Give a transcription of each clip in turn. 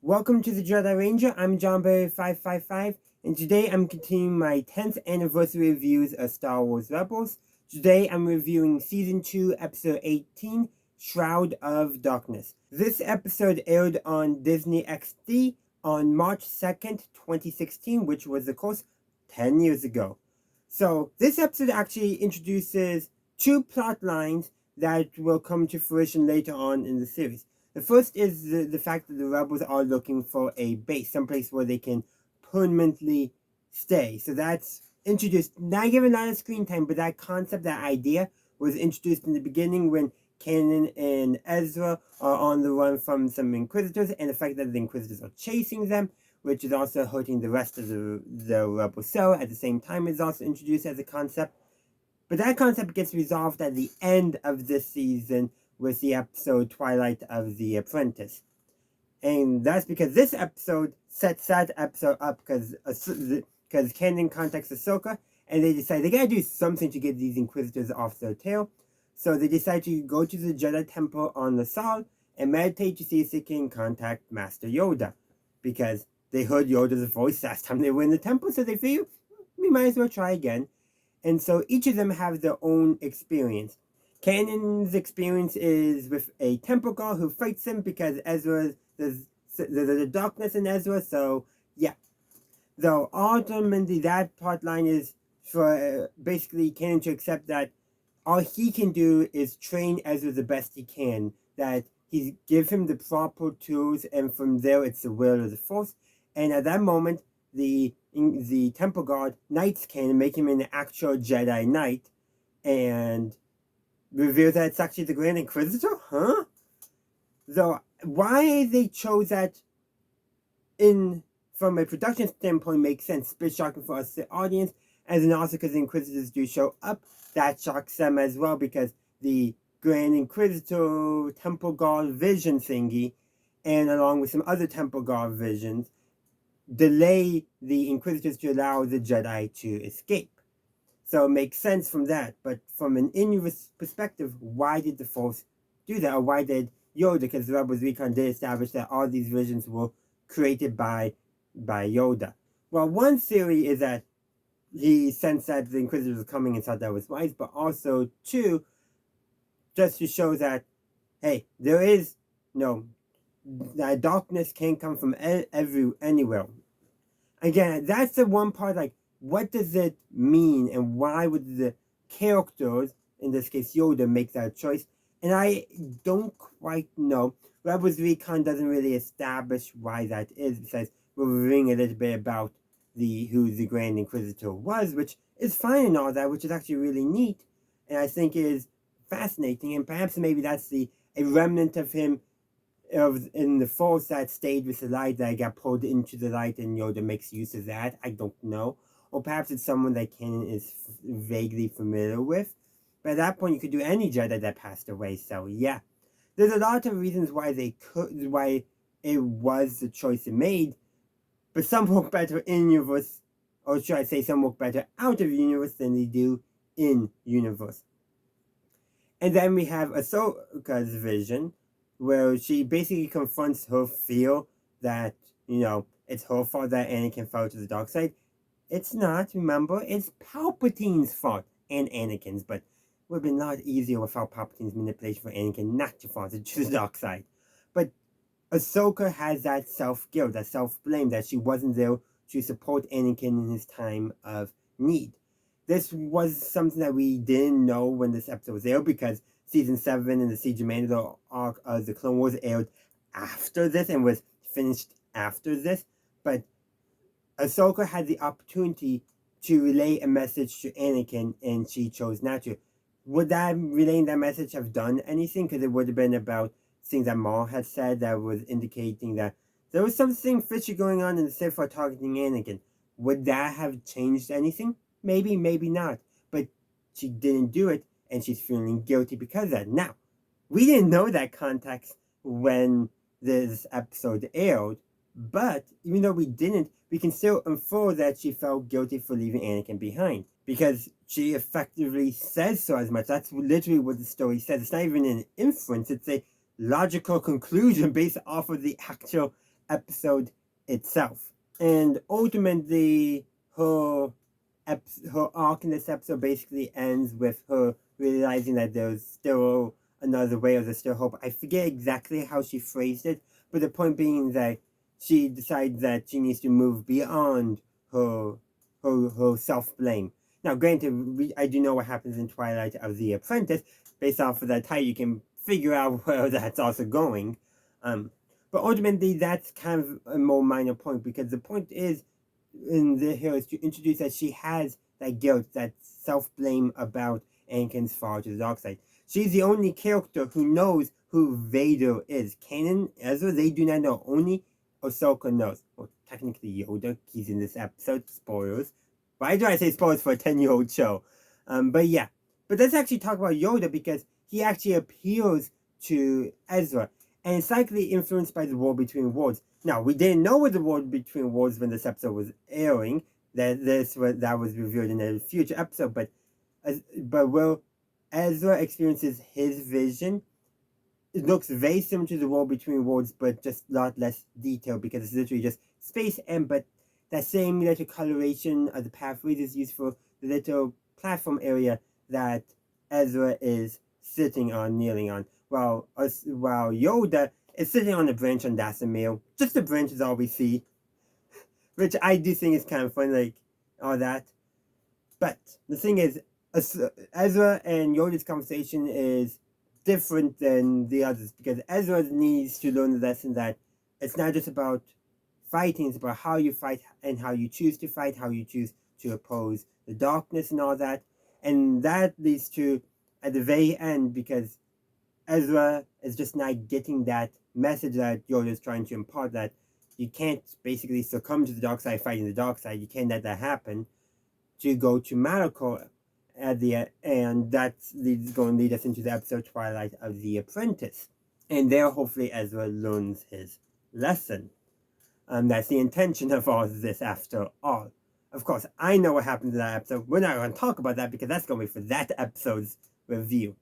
Welcome to the Jedi Ranger. I'm JohnBerry555, and today I'm continuing my 10th anniversary reviews of Star Wars Rebels. Today I'm reviewing Season 2, Episode 18, Shroud of Darkness. This episode aired on DisneyXD on March 2nd, 2016, which was, of course, 10 years ago. So this episode actually introduces two plot lines that will come to fruition later on in the series. The first is the fact that the rebels are looking for a base, someplace where they can permanently stay. So that's introduced, not given a lot of screen time, but that concept, that idea, was introduced in the beginning when Kanan and Ezra are on the run from some Inquisitors, and the fact that the Inquisitors are chasing them, which is also hurting the rest of the rebel cell at the same time, is also introduced as a concept. But that concept gets resolved at the end of this season with the episode Twilight of the Apprentice. And that's because this episode sets that episode up because Kanan contacts Ahsoka and they decide they gotta do something to get these Inquisitors off their tail. So they decide to go to the Jedi Temple on Lasal and meditate to see if they can contact Master Yoda. Because they heard Yoda's voice last time they were in the temple, so they figure we might as well try again. And so each of them have their own experience. Kanan's experience is with a temple guard who fights him because there's the darkness in Ezra, so yeah. Though ultimately that part line is for basically Kanan to accept that all he can do is train Ezra the best he can, that he give him the proper tools, and from there it's the will of the Force. And at that moment, the temple guard knights Kanan, make him an actual Jedi Knight, and reveals that it's actually the Grand Inquisitor? Huh? Though, why they chose that from a production standpoint makes sense. It's a bit shocking for us, the audience, and then also because the Inquisitors do show up, that shocks them as well, because the Grand Inquisitor Temple Guard vision thingy, and along with some other Temple Guard visions, delay the Inquisitors to allow the Jedi to escape. So it makes sense from that. But from an in-universe perspective, why did the Force do that? Or why did Yoda? Because the Rebels Recon did establish that all these visions were created by Yoda. Well, one theory is that he sensed that the Inquisitors were coming and thought that was wise. But also, two, just to show that, hey, there is that darkness can come from anywhere. Again, that's the one part, like, what does it mean, and why would the characters, in this case Yoda, make that choice? And I don't quite know. Rebels Recon doesn't really establish why that is, besides we're revealing a little bit about who the Grand Inquisitor was, which is fine and all that, which is actually really neat, and I think is fascinating, and perhaps maybe that's a remnant of him in the Force that stayed with the light, that got pulled into the light, and Yoda makes use of that. I don't know. Or perhaps it's someone that Kanan is vaguely familiar with. But at that point, you could do any Jedi that passed away. So yeah, there's a lot of reasons why why it was the choice they made. But some work better in universe, or should I say, some work better out of universe than they do in universe. And then we have Ahsoka's vision, where she basically confronts her fear that it's her fault that Anakin fell to the dark side. It's not, remember, it's Palpatine's fault, and Anakin's, but it would have been a lot easier without Palpatine's manipulation for Anakin not to fall to the dark side. But Ahsoka has that self-guilt, that self-blame, that she wasn't there to support Anakin in his time of need. This was something that we didn't know when this episode was aired, because Season 7 and the Siege of Mandalore arc of the Clone Wars aired after this and was finished after this, but Ahsoka had the opportunity to relay a message to Anakin, and she chose not to. Would that relaying that message have done anything? Because it would have been about things that Maul had said that was indicating that there was something fishy going on in the Sith for targeting Anakin. Would that have changed anything? Maybe, maybe not. But she didn't do it, and she's feeling guilty because of that. Now, we didn't know that context when this episode aired, but even though we didn't, we can still infer that she felt guilty for leaving Anakin behind, because she effectively says so as much. That's literally what the story says. It's not even an inference, it's a logical conclusion based off of the actual episode itself. And ultimately, her arc in this episode basically ends with her realizing that there's still another way, or there's still hope. I forget exactly how she phrased it, but the point being that she decides that she needs to move beyond her self-blame. Now, granted, I do know what happens in Twilight of the Apprentice. Based off of that title, you can figure out where that's also going. But ultimately, that's kind of a more minor point, because the point is in the here is to introduce that she has that guilt, that self-blame about Anakin's fall to the dark side. She's the only character who knows who Vader is. Kanan, Ezra, they do not know. Only Ahsoka knows. Well, technically Yoda, he's in this episode. Spoilers. Why do I say spoilers for a 10-year-old show? But yeah. But let's actually talk about Yoda, because he actually appeals to Ezra, and it's likely influenced by the War Between Worlds. Now, we didn't know what the War Between Worlds when this episode was airing. That was revealed in a future episode. But will Ezra experiences his vision, it looks very similar to the War Between Worlds, but just a lot less detailed, because it's literally just space, and but that same little coloration of the pathways is used for the little platform area that Ezra is sitting on, kneeling on, while Yoda is sitting on a branch on Dasamir. Just the branch is all we see, which I do think is kind of fun, like all that. But the thing is, Ezra and Yoda's conversation is different than the others, because Ezra needs to learn the lesson that it's not just about fighting, it's about how you fight and how you choose to fight, how you choose to oppose the darkness and all that. And that leads to, at the very end, because Ezra is just not getting that message that Yoda is trying to impart, that you can't basically succumb to the dark side fighting the dark side, you can't let that happen, to go to Malachor at the end, and that's going to lead us into the episode Twilight of the Apprentice. And there, hopefully, Ezra learns his lesson. That's the intention of all of this, after all. Of course, I know what happens in that episode. We're not going to talk about that, because that's going to be for that episode's review.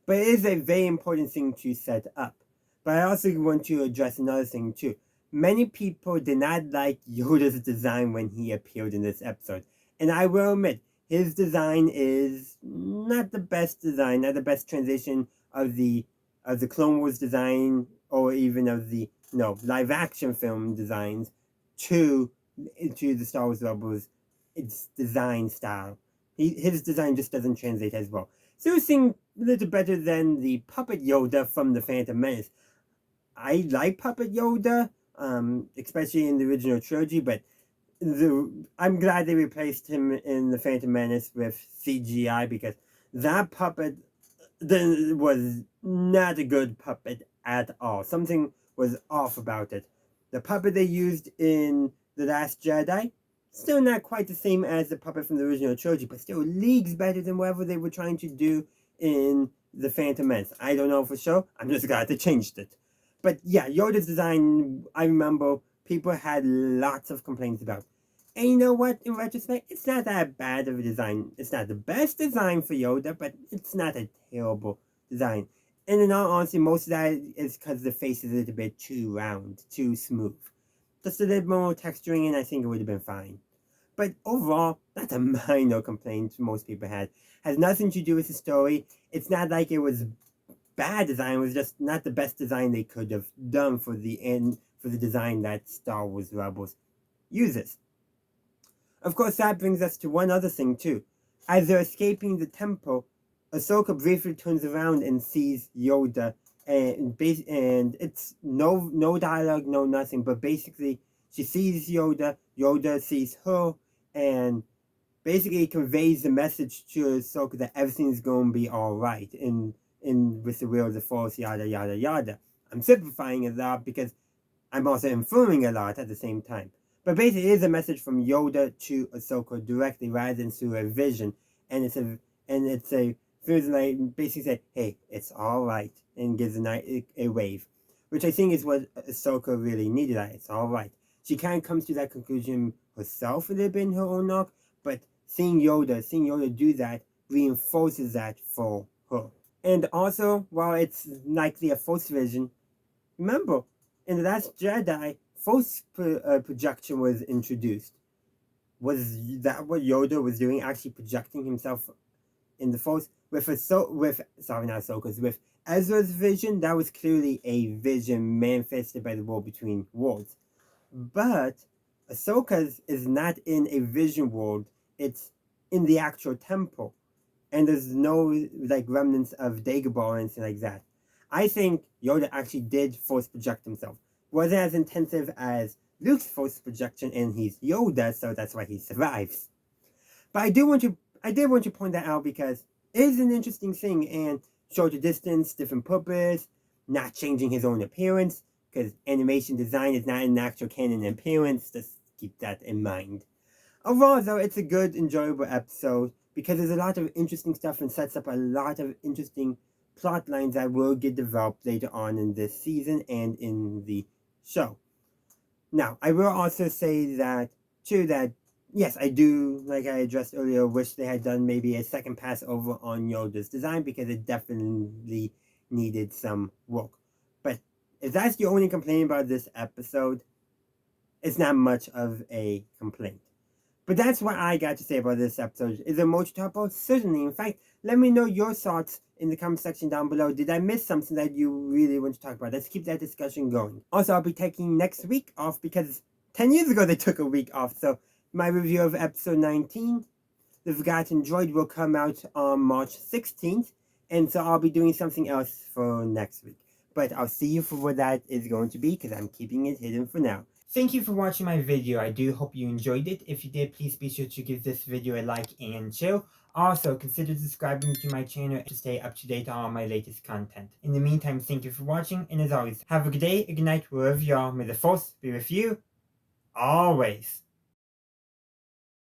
But it is a very important thing to set up. But I also want to address another thing, too. Many people did not like Yoda's design when he appeared in this episode. And I will admit, his design is not the best design, not the best transition of the Clone Wars design, or even of the live action film designs to the Star Wars Rebels. Its design style, his design just doesn't translate as well. So it seemed a little better than the puppet Yoda from the Phantom Menace. I like puppet Yoda, especially in the original trilogy, but I'm glad they replaced him in the Phantom Menace with CGI, because that puppet was not a good puppet at all. Something was off about it. The puppet they used in The Last Jedi, still not quite the same as the puppet from the original trilogy, but still leagues better than whatever they were trying to do in the Phantom Menace. I don't know for sure. I'm just glad they changed it. But yeah, Yoda's design, I remember people had lots of complaints about. And you know what? In retrospect, it's not that bad of a design. It's not the best design for Yoda, but it's not a terrible design. And in all honesty, most of that is because the face is a little bit too round, too smooth. Just a little more texturing, and I think it would have been fine. But overall, that's a minor complaint most people had. Has nothing to do with the story. It's not like it was bad design. It was just not the best design they could have done for the design that Star Wars Rebels uses. Of course, that brings us to one other thing too. As they're escaping the temple, Ahsoka briefly turns around and sees Yoda, and it's no dialogue, no nothing, but basically she sees Yoda, Yoda sees her, and basically conveys the message to Ahsoka that everything's going to be all right in with the will of the Force, yada yada yada. I'm simplifying a lot because I'm also inferring a lot at the same time. But basically, it is a message from Yoda to Ahsoka directly, rather than through a vision, and it's a feels like basically say, "Hey, it's all right," and gives a wave, which I think is what Ahsoka really needed. It's all right. She kind of comes to that conclusion herself a little bit in her own arc, but seeing Yoda do that reinforces that for her. And also, while it's likely a false vision, remember, in The Last Jedi, Force projection was introduced. Was that what Yoda was doing, actually projecting himself in the Force? With Ezra's vision, that was clearly a vision manifested by the war between worlds. But Ahsoka's is not in a vision world, it's in the actual temple. And there's no like remnants of Dagobah or anything like that. I think Yoda actually did force project himself. Wasn't as intensive as Luke's force projection, and he's Yoda, so that's why he survives. But I did want to point that out because it is an interesting thing, and shorter distance, different purpose, not changing his own appearance, because animation design is not an actual canon appearance. Just keep that in mind. Overall, though, it's a good, enjoyable episode because there's a lot of interesting stuff and sets up a lot of interesting plot lines that will get developed later on in this season and in the show. Now, I will also say that, too, that yes, I do, like I addressed earlier, wish they had done maybe a second pass over on Yoda's design because it definitely needed some work. But if that's your only complaint about this episode, it's not much of a complaint. But that's what I got to say about this episode. Is there more to talk about? Certainly. In fact, let me know your thoughts in the comment section down below. Did I miss something that you really want to talk about? Let's keep that discussion going. Also, I'll be taking next week off because 10 years ago they took a week off. So my review of episode 19, The Forgotten Droid, will come out on March 16th. And so I'll be doing something else for next week. But I'll see you for what that is going to be because I'm keeping it hidden for now. Thank you for watching my video. I do hope you enjoyed it. If you did, please be sure to give this video a like and share. Also, consider subscribing to my channel to stay up to date on all my latest content. In the meantime, thank you for watching, and as always, have a good day, a good night, wherever you are. May the Force be with you, always.